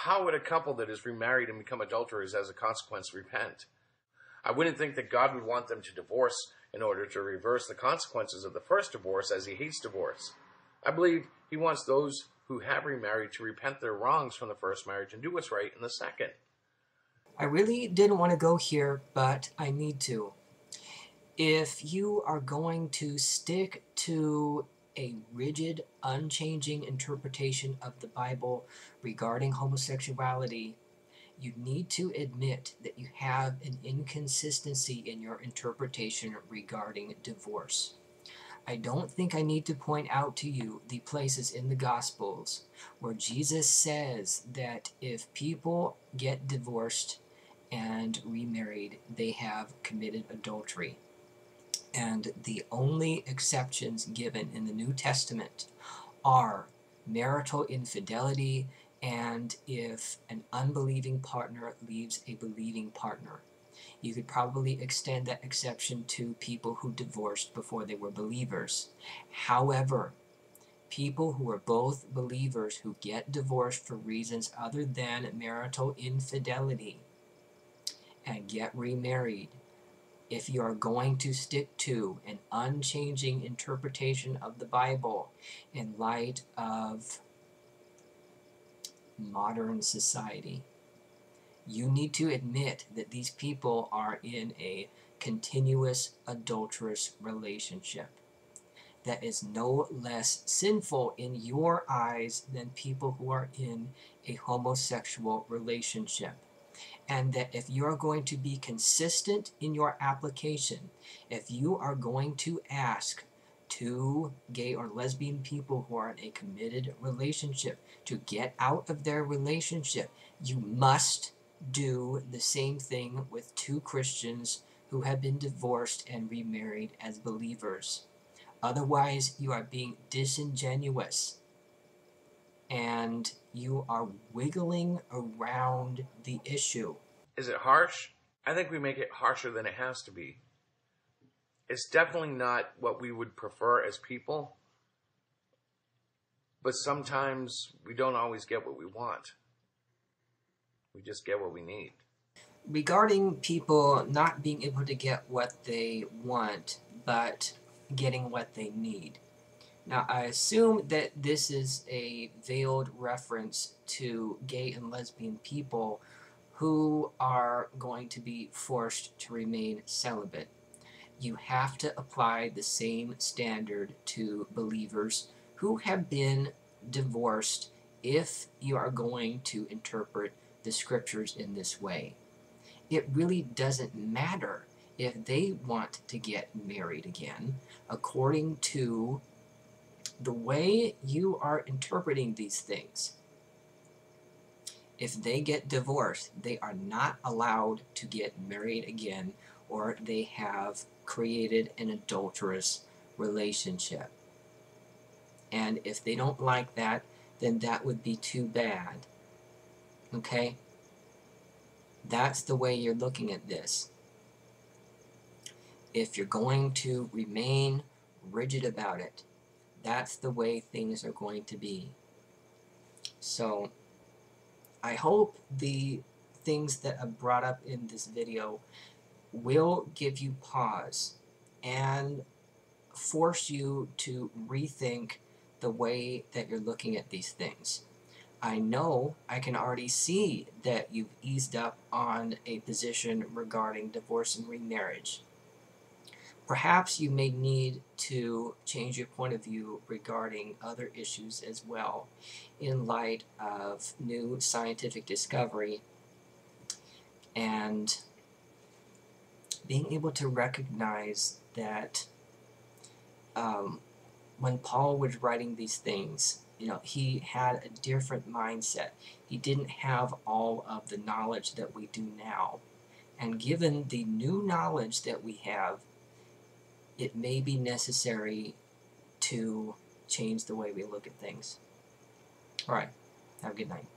how would a couple that is remarried and become adulterers as a consequence repent? I wouldn't think that God would want them to divorce in order to reverse the consequences of the first divorce, as he hates divorce. I believe he wants those who have remarried to repent their wrongs from the first marriage and do what's right in the second. I really didn't want to go here, but I need to. If you are going to stick to a rigid, unchanging interpretation of the Bible regarding homosexuality, you need to admit that you have an inconsistency in your interpretation regarding divorce. I don't think I need to point out to you the places in the Gospels where Jesus says that if people get divorced and remarried, they have committed adultery. And the only exceptions given in the New Testament are marital infidelity and if an unbelieving partner leaves a believing partner. You could probably extend that exception to people who divorced before they were believers. However, people who are both believers who get divorced for reasons other than marital infidelity and get remarried, if you are going to stick to an unchanging interpretation of the Bible in light of modern society, you need to admit that these people are in a continuous adulterous relationship that is no less sinful in your eyes than people who are in a homosexual relationship. And that if you are going to be consistent in your application, if you are going to ask two gay or lesbian people who are in a committed relationship to get out of their relationship, you must do the same thing with two Christians who have been divorced and remarried as believers. Otherwise, you are being disingenuous and you are wiggling around the issue. Is it harsh? I think we make it harsher than it has to be. It's definitely not what we would prefer as people, but sometimes we don't always get what we want. We just get what we need. Regarding people not being able to get what they want, but getting what they need. Now, I assume that this is a veiled reference to gay and lesbian people who are going to be forced to remain celibate. You have to apply the same standard to believers who have been divorced if you are going to interpret the scriptures in this way. It really doesn't matter if they want to get married again, according to the way you are interpreting these things. If they get divorced, they are not allowed to get married again, or they have created an adulterous relationship. And if they don't like that, then that would be too bad. Okay? That's the way you're looking at this. If you're going to remain rigid about it, that's the way things are going to be. So, I hope the things that I brought up in this video will give you pause and force you to rethink the way that you're looking at these things. I know I can already see that you've eased up on a position regarding divorce and remarriage. Perhaps you may need to change your point of view regarding other issues as well in light of new scientific discovery and being able to recognize that when Paul was writing these things, he had a different mindset. He didn't have all of the knowledge that we do now. And given the new knowledge that we have, it may be necessary to change the way we look at things. All right. Have a good night.